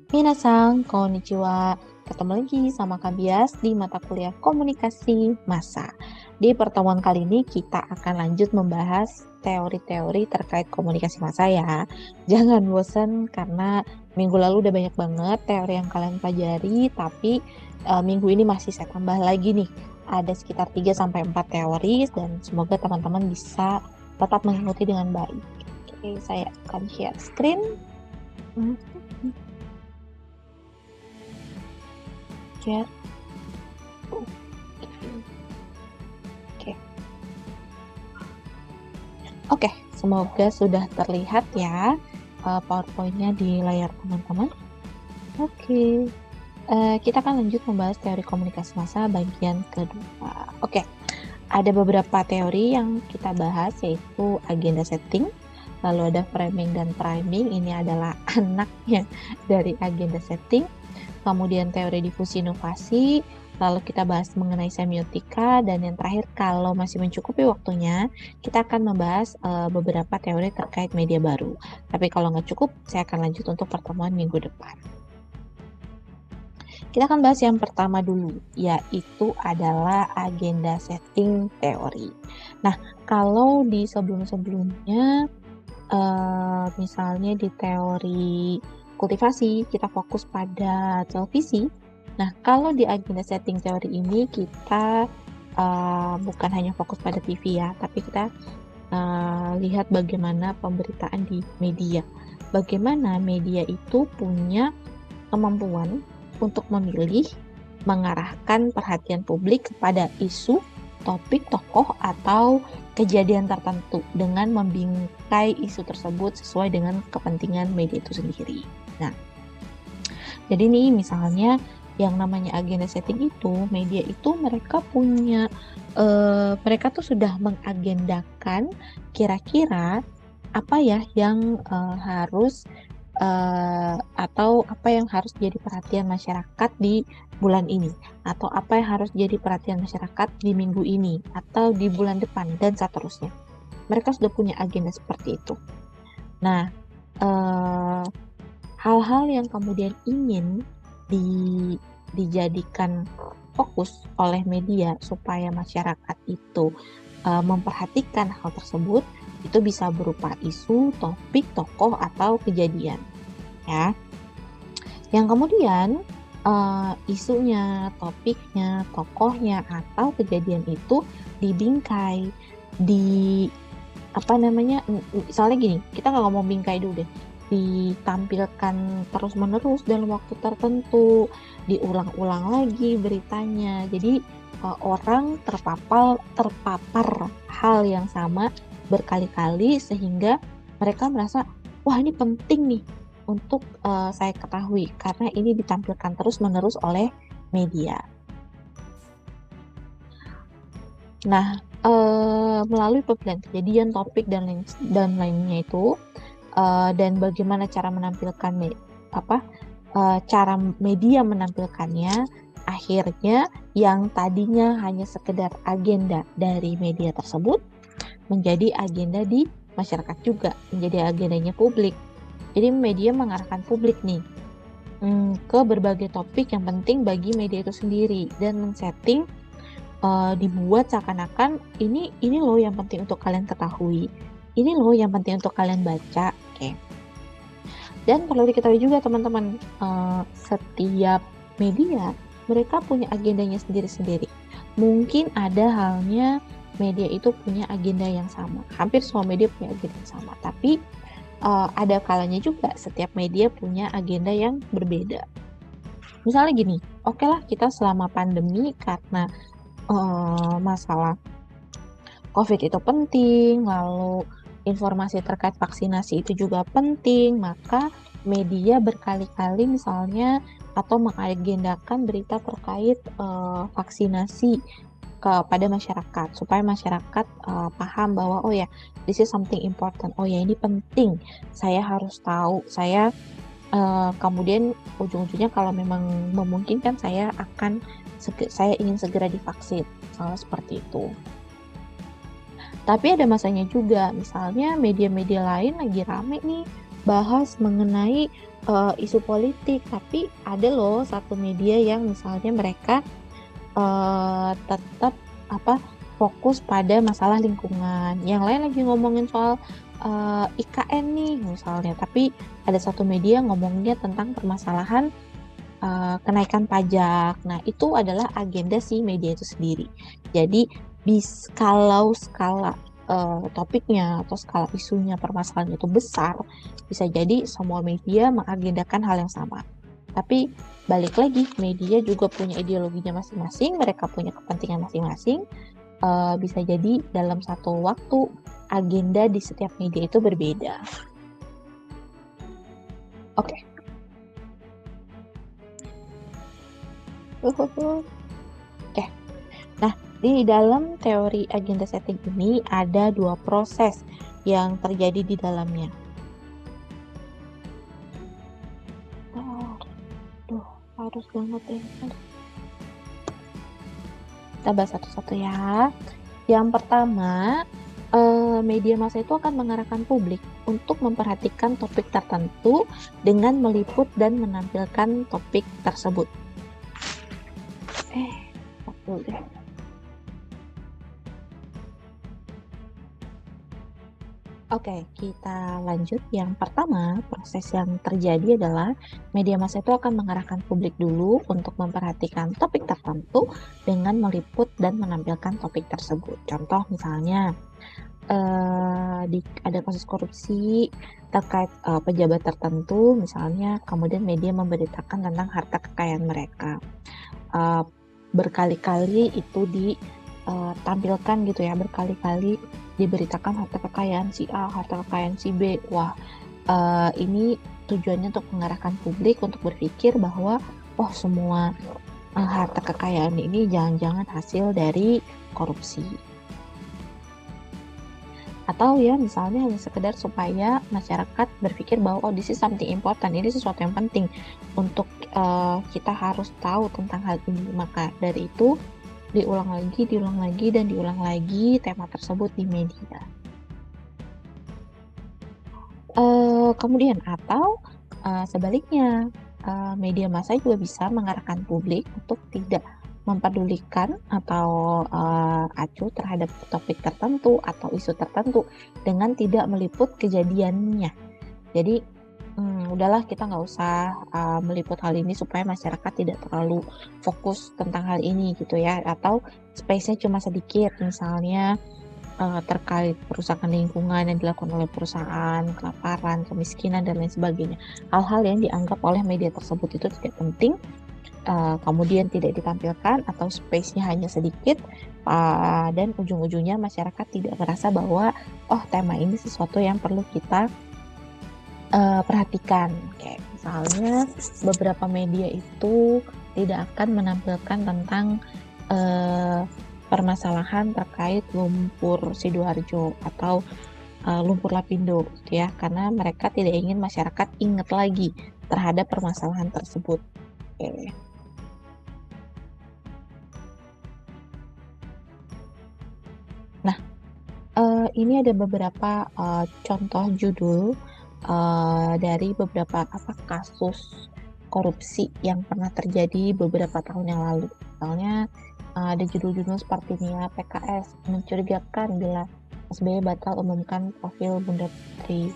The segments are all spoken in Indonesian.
Minasan, konnichiwa. Ketemu lagi sama Kak Bias di mata kuliah Komunikasi Massa. Di pertemuan kali ini kita akan lanjut membahas teori-teori terkait komunikasi massa ya. Jangan bosan karena minggu lalu udah banyak banget teori yang kalian pelajari, tapi minggu ini masih saya tambah lagi nih. Ada sekitar 3-4 teori dan semoga teman-teman bisa tetap mengikuti dengan baik. Oke, saya akan share screen. Share. Oke, semoga sudah terlihat ya PowerPoint-nya di layar teman-teman. Oke, kita akan lanjut membahas teori komunikasi massa bagian kedua. Oke, ada beberapa teori yang kita bahas yaitu agenda setting, lalu ada framing dan priming, ini adalah anaknya dari agenda setting. Kemudian teori difusi inovasi, lalu kita bahas mengenai semiotika, dan yang terakhir kalau masih mencukupi waktunya, kita akan membahas beberapa teori terkait media baru. Tapi kalau nggak cukup, saya akan lanjut untuk pertemuan minggu depan. Kita akan bahas yang pertama dulu, yaitu adalah agenda setting teori. Nah, kalau di sebelum-sebelumnya, misalnya di teori kultivasi, kita fokus pada televisi. Nah, kalau di agenda setting teori ini kita bukan hanya fokus pada TV ya, tapi kita lihat bagaimana pemberitaan di media. Bagaimana media itu punya kemampuan untuk memilih, mengarahkan perhatian publik kepada isu, topik, tokoh, atau kejadian tertentu dengan membingkai isu tersebut sesuai dengan kepentingan media itu sendiri. Nah, jadi nih misalnya yang namanya agenda setting itu, media itu mereka punya, mereka tuh sudah mengagendakan kira-kira apa ya yang harus atau apa yang harus jadi perhatian masyarakat di bulan ini, atau apa yang harus jadi perhatian masyarakat di minggu ini, atau di bulan depan, dan seterusnya. Mereka sudah punya agenda seperti itu. Nah, hal-hal yang kemudian ingin dijadikan fokus oleh media supaya masyarakat itu memperhatikan hal tersebut, itu bisa berupa isu, topik, tokoh, atau kejadian. Ya, yang kemudian isunya, topiknya, tokohnya, atau kejadian itu dibingkai, misalnya gini, kita nggak ngomong bingkai dulu deh, ditampilkan terus-menerus dalam waktu tertentu, diulang-ulang lagi beritanya. Jadi orang terpapar hal yang sama berkali-kali sehingga mereka merasa, wah ini penting nih untuk saya ketahui karena ini ditampilkan terus-menerus oleh media. Nah, melalui pemilihan kejadian, topik, dan lainnya itu, dan bagaimana cara menampilkan cara media menampilkannya, akhirnya yang tadinya hanya sekedar agenda dari media tersebut menjadi agenda di masyarakat juga, menjadi agendanya publik. Jadi media mengarahkan publik nih ke berbagai topik yang penting bagi media itu sendiri dan men-setting, dibuat seakan-akan ini loh yang penting untuk kalian ketahui, ini loh yang penting untuk kalian baca. Oke. Dan perlu diketahui juga teman-teman, setiap media mereka punya agendanya sendiri-sendiri. Mungkin ada halnya media itu punya agenda yang sama, hampir semua media punya agenda yang sama, tapi ada kalanya juga setiap media punya agenda yang berbeda. Misalnya gini, oke lah kita selama pandemi karena masalah COVID itu penting, lalu informasi terkait vaksinasi itu juga penting, maka media berkali-kali misalnya atau mengagendakan berita terkait vaksinasi kepada masyarakat supaya masyarakat paham bahwa oh ya this is something important, oh ya ini penting, saya harus tahu, saya kemudian ujung-ujungnya kalau memang memungkinkan saya ingin segera divaksin, seperti itu. Tapi ada masanya juga, misalnya media-media lain lagi rame nih bahas mengenai isu politik, tapi ada loh satu media yang misalnya mereka tetap fokus pada masalah lingkungan. Yang lain lagi ngomongin soal IKN nih misalnya, tapi ada satu media ngomongnya tentang permasalahan kenaikan pajak. Nah, itu adalah agenda si media itu sendiri. Jadi, kalau skala topiknya atau skala isunya permasalahan itu besar, bisa jadi semua media mengagendakan hal yang sama. Tapi balik lagi, media juga punya ideologinya masing-masing, mereka punya kepentingan masing-masing. Bisa jadi dalam satu waktu agenda di setiap media itu berbeda. Oke. Oke. Nah, di dalam teori agenda setting ini ada 2 proses yang terjadi di dalamnya. Harus banget ya. Kita bahas satu-satu ya. Yang pertama, media massa itu akan mengarahkan publik untuk memperhatikan topik tertentu dengan meliput dan menampilkan topik tersebut. Betul deh. Oke, kita lanjut. Yang pertama, proses yang terjadi adalah media massa itu akan mengarahkan publik dulu untuk memperhatikan topik tertentu dengan meliput dan menampilkan topik tersebut. Contoh misalnya, ada kasus korupsi terkait pejabat tertentu, misalnya kemudian media memberitakan tentang harta kekayaan mereka. Berkali-kali itu ditampilkan gitu ya, berkali-kali diberitakan harta kekayaan si A, harta kekayaan si B. Wah, ini tujuannya untuk mengarahkan publik untuk berpikir bahwa semua harta kekayaan ini jangan-jangan hasil dari korupsi. Atau ya misalnya hanya sekedar supaya masyarakat berpikir bahwa this is something important, ini sesuatu yang penting untuk kita harus tahu tentang hal ini. Maka dari itu diulang lagi tema tersebut di media. Kemudian atau sebaliknya, media massa juga bisa mengarahkan publik untuk tidak mempedulikan atau acuh terhadap topik tertentu atau isu tertentu dengan tidak meliput kejadiannya. Jadi udahlah, kita nggak usah meliput hal ini supaya masyarakat tidak terlalu fokus tentang hal ini gitu ya, atau space-nya cuma sedikit, misalnya terkait kerusakan lingkungan yang dilakukan oleh perusahaan, kelaparan, kemiskinan, dan lain sebagainya. Hal-hal yang dianggap oleh media tersebut itu tidak penting, kemudian tidak ditampilkan atau space-nya hanya sedikit, dan ujung-ujungnya masyarakat tidak merasa bahwa tema ini sesuatu yang perlu kita perhatikan. Kayak misalnya beberapa media itu tidak akan menampilkan tentang permasalahan terkait lumpur Sidoarjo atau lumpur Lapindo gitu ya, karena mereka tidak ingin masyarakat ingat lagi terhadap permasalahan tersebut. Oke. Nah, ini ada beberapa contoh judul dari beberapa kasus korupsi yang pernah terjadi beberapa tahun yang lalu. Misalnya ada judul-judul seperti ini ya, PKS mencurigakan bila SBY batal umumkan profil Bunda Putri.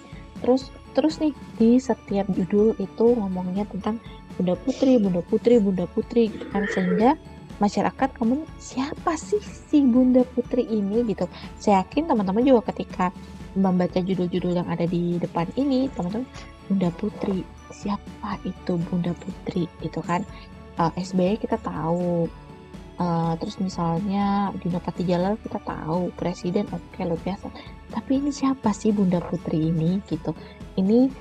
Terus nih di setiap judul itu ngomongnya tentang Bunda Putri gitu kan, sehingga masyarakat kamu siapa sih si Bunda Putri ini gitu. Saya yakin teman-teman juga ketika membaca judul-judul yang ada di depan ini, teman-teman, Bunda Putri, siapa itu Bunda Putri itu kan. SBY kita tahu, terus misalnya Dino Patijalal kita tahu, presiden oke, luar biasa, tapi ini siapa sih Bunda Putri ini gitu. Ini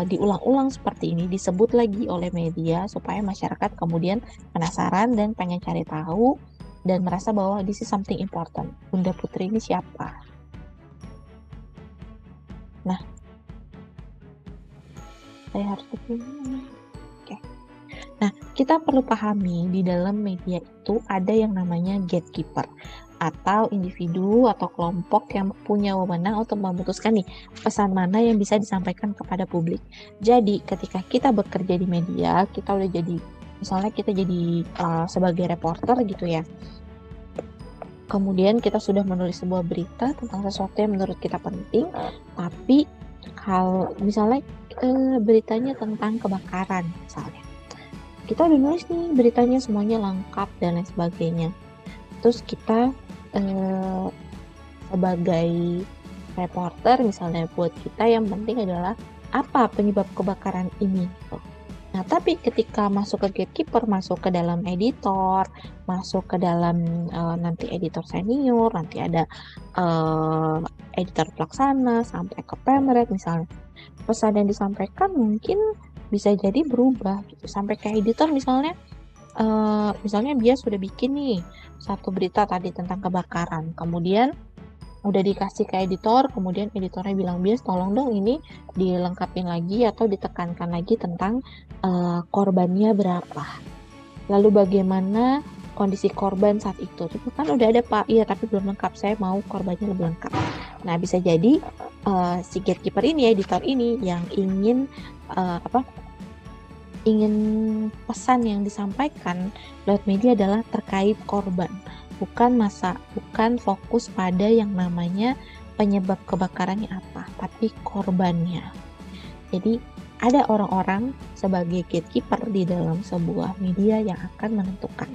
diulang-ulang seperti ini, disebut lagi oleh media supaya masyarakat kemudian penasaran dan pengen cari tahu dan merasa bahwa this is something important. Bunda Putri ini siapa? Nah, saya harus begini. Oke. Nah, kita perlu pahami di dalam media itu ada yang namanya gatekeeper. atau individu atau kelompok yang punya wewenang untuk memutuskan nih pesan mana yang bisa disampaikan kepada publik. Jadi ketika kita bekerja di media, kita udah jadi, misalnya kita jadi sebagai reporter gitu ya. Kemudian kita sudah menulis sebuah berita tentang sesuatu yang menurut kita penting, tapi kalau misalnya beritanya tentang kebakaran misalnya. Kita udah nulis nih beritanya semuanya lengkap dan lain sebagainya. Terus kita sebagai reporter misalnya, buat kita yang penting adalah apa penyebab kebakaran ini gitu. Nah, tapi ketika masuk ke gatekeeper, masuk ke dalam editor, masuk ke dalam nanti editor senior, nanti ada editor pelaksana sampai ke pemret misalnya. Pesan yang disampaikan mungkin bisa jadi berubah gitu. Sampai ke editor misalnya misalnya dia sudah bikin nih satu berita tadi tentang kebakaran, kemudian udah dikasih ke editor, kemudian editornya bilang, bias tolong dong ini dilengkapin lagi atau ditekankan lagi tentang korbannya berapa, lalu bagaimana kondisi korban saat itu kan udah ada Pak, iya tapi belum lengkap, saya mau korbannya lebih lengkap. Nah bisa jadi si gatekeeper ini, editor ini yang ingin ingin pesan yang disampaikan lewat media adalah terkait korban, bukan fokus pada yang namanya penyebab kebakarannya apa, tapi korbannya. Jadi ada orang-orang sebagai gatekeeper di dalam sebuah media yang akan menentukan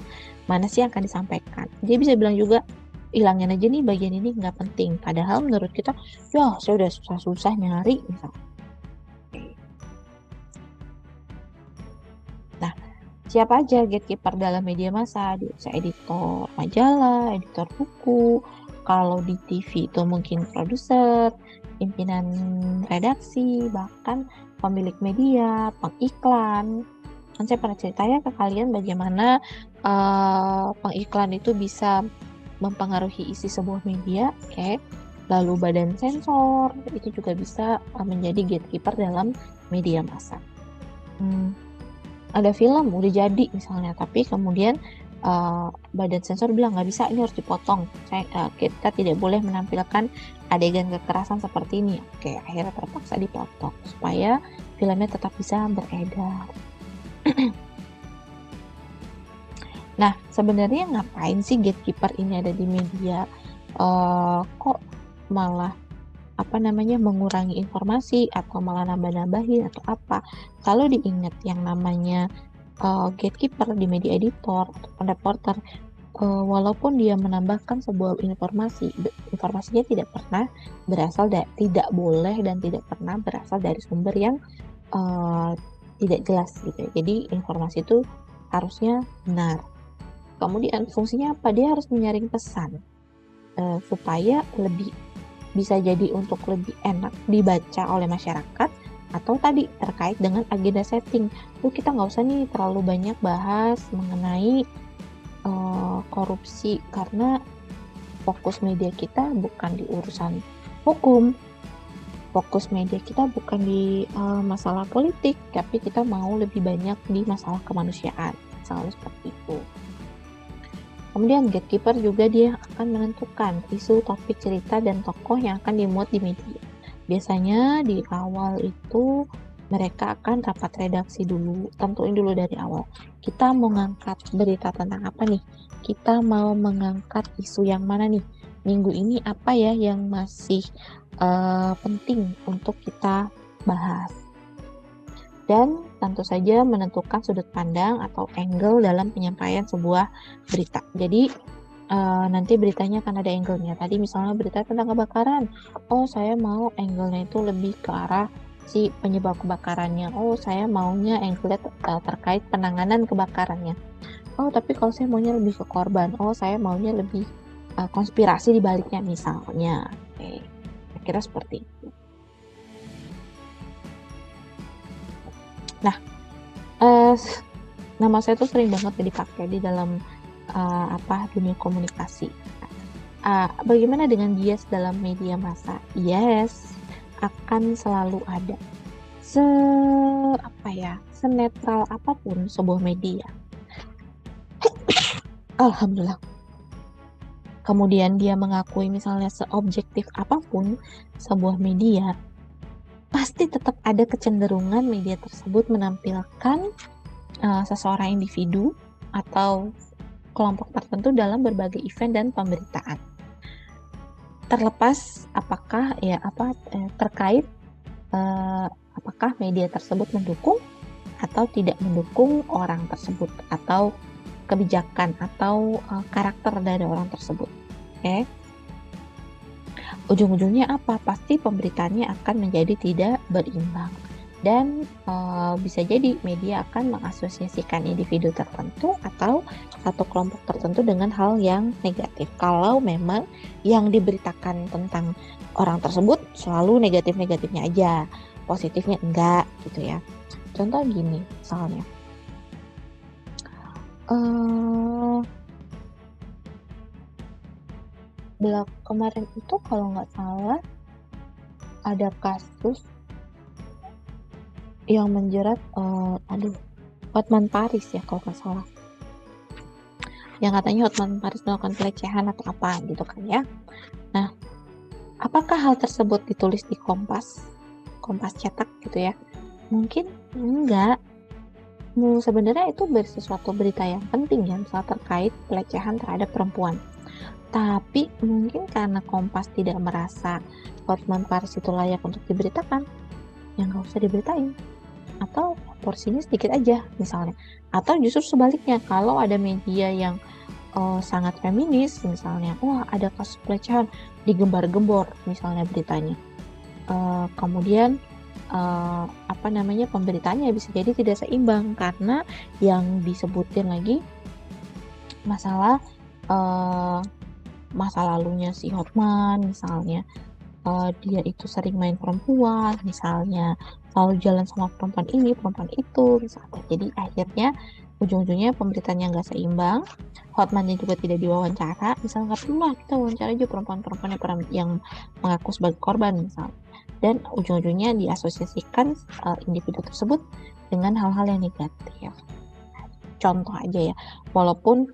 mana sih yang akan disampaikan. Dia bisa bilang juga, hilangin aja nih bagian ini, nggak penting. Padahal menurut kita, ya saya udah susah-susah nyari misalnya. Siapa aja gatekeeper dalam media massa? Bisa editor majalah, editor buku. Kalau di TV itu mungkin produser, pimpinan redaksi, bahkan pemilik media, pengiklan. Kan saya pernah cerita ya ke kalian bagaimana pengiklan itu bisa mempengaruhi isi sebuah media, oke. Lalu badan sensor itu juga bisa menjadi gatekeeper dalam media massa. Ada film udah jadi misalnya, tapi kemudian badan sensor bilang nggak bisa, ini harus dipotong, kita tidak boleh menampilkan adegan kekerasan seperti ini. Oke, akhirnya terpaksa dipotong supaya filmnya tetap bisa beredar. Nah, sebenarnya ngapain sih gatekeeper ini ada di media? Kok malah mengurangi informasi atau malah nambah-nambahin atau apa? Kalau diingat yang namanya gatekeeper di media editor atau reporter, walaupun dia menambahkan sebuah informasinya tidak pernah berasal tidak boleh dan tidak pernah berasal dari sumber yang tidak jelas gitu ya. Jadi informasi itu harusnya benar. Kemudian fungsinya apa? Dia harus menyaring pesan supaya lebih bisa jadi untuk lebih enak dibaca oleh masyarakat, atau tadi terkait dengan agenda setting. Kita nggak usah nih terlalu banyak bahas mengenai korupsi, karena fokus media kita bukan di urusan hukum, fokus media kita bukan di masalah politik, tapi kita mau lebih banyak di masalah kemanusiaan, misalnya seperti itu. Kemudian gatekeeper juga dia akan menentukan isu, topik, cerita, dan tokoh yang akan dimuat di media. Biasanya di awal itu mereka akan rapat redaksi dulu, tentuin dulu dari awal. Kita mau ngangkat berita tentang apa nih? Kita mau mengangkat isu yang mana nih? Minggu ini apa ya yang masih penting untuk kita bahas? Dan tentu saja menentukan sudut pandang atau angle dalam penyampaian sebuah berita. Jadi nanti beritanya akan ada angle-nya. Tadi misalnya berita tentang kebakaran, saya mau angle-nya itu lebih ke arah si penyebab kebakarannya. Saya maunya angle terkait penanganan kebakarannya. Tapi kalau saya maunya lebih ke korban. Saya maunya lebih konspirasi di baliknya misalnya. Oke, kira seperti itu. Nah, nama saya tuh sering banget dipakai di dalam dunia komunikasi. Bagaimana dengan bias dalam media massa? Yes, akan selalu ada. Senetral apapun sebuah media. Alhamdulillah. kemudian dia mengakui misalnya seobjektif apapun sebuah media, pasti tetap ada kecenderungan media tersebut menampilkan seseorang individu atau kelompok tertentu dalam berbagai event dan pemberitaan. Terlepas apakah terkait apakah media tersebut mendukung atau tidak mendukung orang tersebut atau kebijakan atau karakter dari orang tersebut. Oke. Ujung-ujungnya apa? Pasti pemberitaannya akan menjadi tidak berimbang. Dan bisa jadi media akan mengasosiasikan individu tertentu atau satu kelompok tertentu dengan hal yang negatif. Kalau memang yang diberitakan tentang orang tersebut selalu negatif-negatifnya aja, positifnya enggak gitu ya. Contoh gini, misalnya kemarin itu kalau nggak salah ada kasus yang menjerat Hotman Paris ya kalau nggak salah, yang katanya Hotman Paris melakukan pelecehan atau apa gitu kan ya. Nah, apakah hal tersebut ditulis di Kompas cetak gitu ya? Mungkin enggak. Sebenarnya itu sesuatu berita yang penting ya, misalnya terkait pelecehan terhadap perempuan. Tapi mungkin karena Kompas tidak merasa Hotman Paris itu layak untuk diberitakan, ya nggak usah diberitain. Atau porsinya sedikit aja misalnya. Atau justru sebaliknya, kalau ada media yang sangat feminis misalnya, wah ada kasus pelecehan, digembar-gembor misalnya beritanya. Kemudian pemberitaannya bisa jadi tidak seimbang karena yang disebutin lagi masalah masa lalunya si Hotman misalnya, dia itu sering main perempuan misalnya, selalu jalan sama perempuan ini perempuan itu misalnya. Jadi akhirnya ujung-ujungnya pemberitaannya nggak seimbang, Hotmannya juga tidak diwawancara, misalnya nggak perlu lah kita wawancara aja perempuan-perempuan yang mengaku sebagai korban misalnya, dan ujung-ujungnya diasosiasikan individu tersebut dengan hal-hal yang negatif. Contoh aja ya, walaupun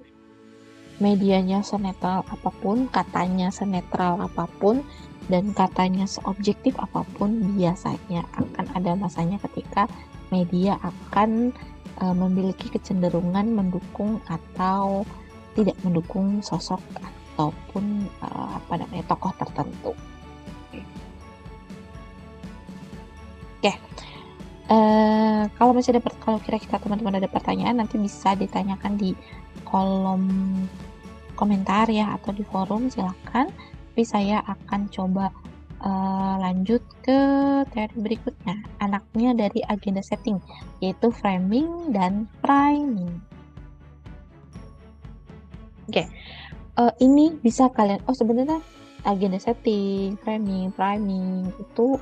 medianya senetral apapun, katanya senetral apapun, dan katanya seobjektif apapun, biasanya akan ada masanya ketika media akan memiliki kecenderungan mendukung atau tidak mendukung sosok ataupun tokoh tertentu. Oke. Kalau kira-kira teman-teman ada pertanyaan, nanti bisa ditanyakan di kolom komentar ya atau di forum, silakan. Tapi saya akan coba lanjut ke teori berikutnya, anaknya dari agenda setting, yaitu framing dan priming. Oke. Ini bisa kalian sebenarnya agenda setting, framing, priming itu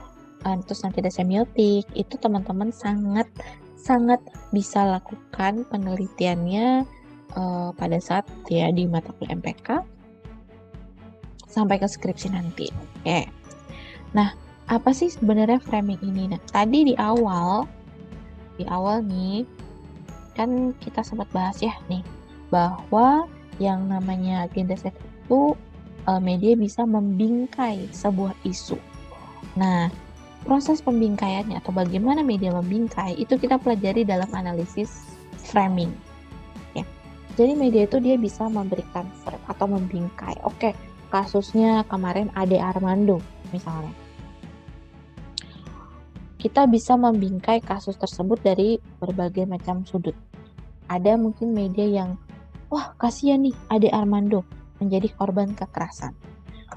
terus nanti ada semiotik, itu teman-teman sangat bisa lakukan penelitiannya pada saat ya di mata kuliah MPK sampai ke skripsi nanti. Oke. Nah, apa sih sebenarnya framing ini? Nah, tadi di awal nih kan kita sempat bahas ya nih bahwa yang namanya agenda setting itu media bisa membingkai sebuah isu. Nah, proses pembingkaiannya atau bagaimana media membingkai itu kita pelajari dalam analisis framing. Ya. Jadi media itu dia bisa memberikan frame atau membingkai. Oke, kasusnya kemarin Ade Armando misalnya. Kita bisa membingkai kasus tersebut dari berbagai macam sudut. Ada mungkin media yang, wah kasihan nih Ade Armando menjadi korban kekerasan.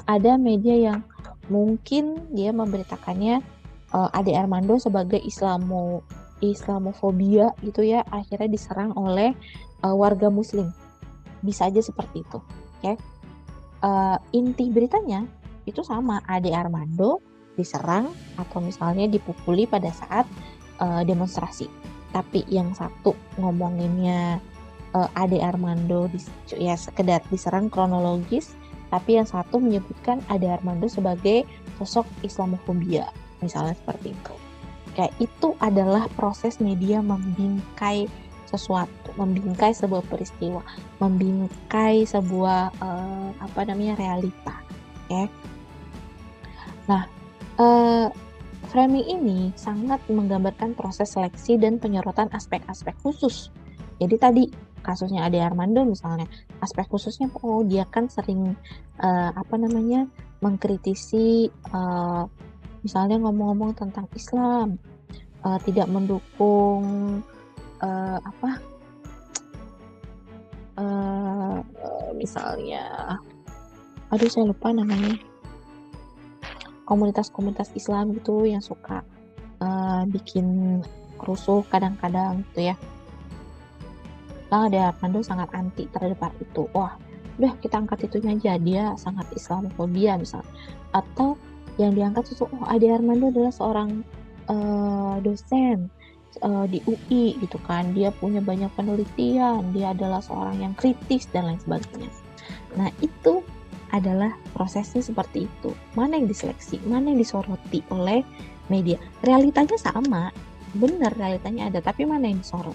Ada media yang mungkin dia memberitakannya Ade Armando sebagai Islamofobia gitu ya, akhirnya diserang oleh warga muslim. Bisa aja seperti itu. Okay? Inti beritanya itu sama, Ade Armando diserang atau misalnya dipukuli pada saat demonstrasi. Tapi yang satu ngomonginnya Ade Armando ya sekedar diserang kronologis, tapi yang satu menyebutkan Ade Armando sebagai sosok Islamofobia, misalnya seperti itu. Kayak itu adalah proses media membingkai sesuatu, membingkai sebuah peristiwa, membingkai sebuah realita. Oke. Nah, framing ini sangat menggambarkan proses seleksi dan penyorotan aspek-aspek khusus. Jadi tadi kasusnya Ade Armando misalnya, aspek khususnya dia kan sering mengkritisi misalnya ngomong-ngomong tentang Islam, tidak mendukung misalnya, saya lupa namanya, komunitas-komunitas Islam gitu yang suka bikin rusuh kadang-kadang gitu ya. Nah, Ade Armando sangat anti terhadap hal itu. Wah, udah kita angkat itunya aja, dia sangat Islamofobia misalnya. Atau yang diangkat itu, Ade Armando adalah seorang dosen di UI gitu kan, dia punya banyak penelitian, dia adalah seorang yang kritis dan lain sebagainya. Nah, itu adalah prosesnya seperti itu. Mana yang diseleksi, mana yang disoroti oleh media. Realitanya sama, benar realitanya ada, tapi mana yang disorot.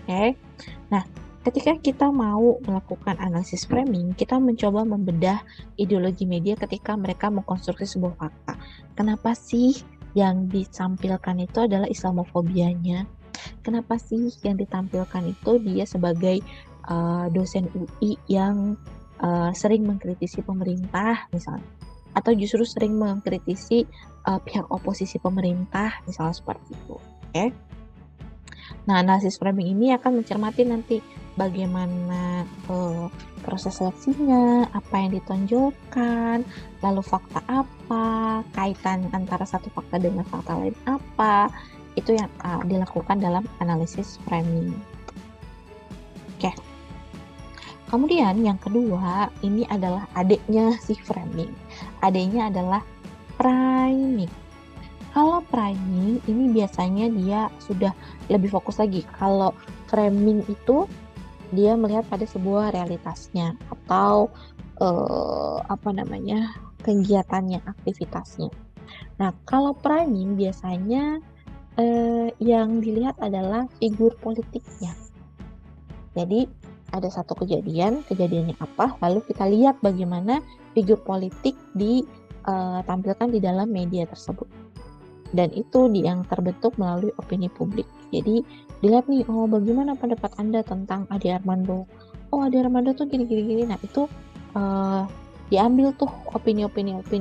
Oke. Nah, ketika kita mau melakukan analisis framing, kita mencoba membedah ideologi media ketika mereka mengkonstruksi sebuah fakta. Kenapa sih yang ditampilkan itu adalah Islamofobianya? Kenapa sih yang ditampilkan itu dia sebagai dosen UI yang sering mengkritisi pemerintah misalnya, atau justru sering mengkritisi pihak oposisi pemerintah misalnya seperti itu. Oke. Nah, analisis framing ini akan mencermati nanti bagaimana proses seleksinya, apa yang ditonjolkan, lalu fakta apa, kaitan antara satu fakta dengan fakta lain apa, itu yang dilakukan dalam analisis framing. Oke. Kemudian yang kedua, ini adalah adiknya si framing. Adiknya adalah priming. Kalau priming ini biasanya dia sudah lebih fokus lagi. Kalau framing itu dia melihat pada sebuah realitasnya atau kegiatannya, aktivitasnya. Nah, kalau priming biasanya yang dilihat adalah figur politiknya. Jadi ada satu kejadiannya apa, lalu kita lihat bagaimana figur politik ditampilkan di dalam media tersebut. Dan itu yang terbentuk melalui opini publik. Jadi dilihat nih, bagaimana pendapat Anda tentang Ade Armando? Ade Armando tuh gini. Nah, itu diambil tuh opini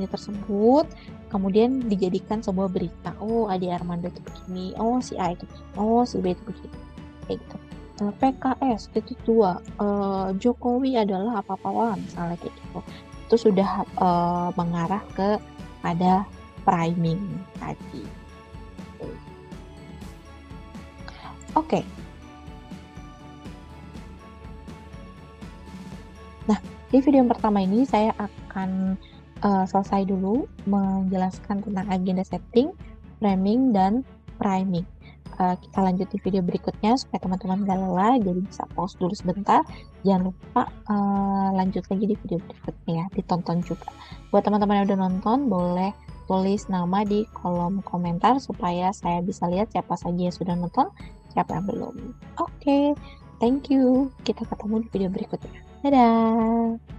tersebut, kemudian dijadikan sebuah berita. Ade Armando itu begini, si A itu begini, si B itu begini. Kayak gitu. PKS itu 2, Jokowi adalah apa-apa misalnya kayak gitu. Itu sudah mengarah ke pada priming tadi. Oke. Nah, di video yang pertama ini saya akan selesai dulu menjelaskan tentang agenda setting, framing, dan priming. Kita lanjut di video berikutnya supaya teman-teman gak lelah, jadi bisa pause dulu sebentar. Jangan lupa lanjut lagi di video berikutnya ya, ditonton juga. Buat teman-teman yang udah nonton, boleh tulis nama di kolom komentar supaya saya bisa lihat siapa saja yang sudah nonton, siapa yang belum. Oke, thank you. Kita ketemu di video berikutnya. Dadah!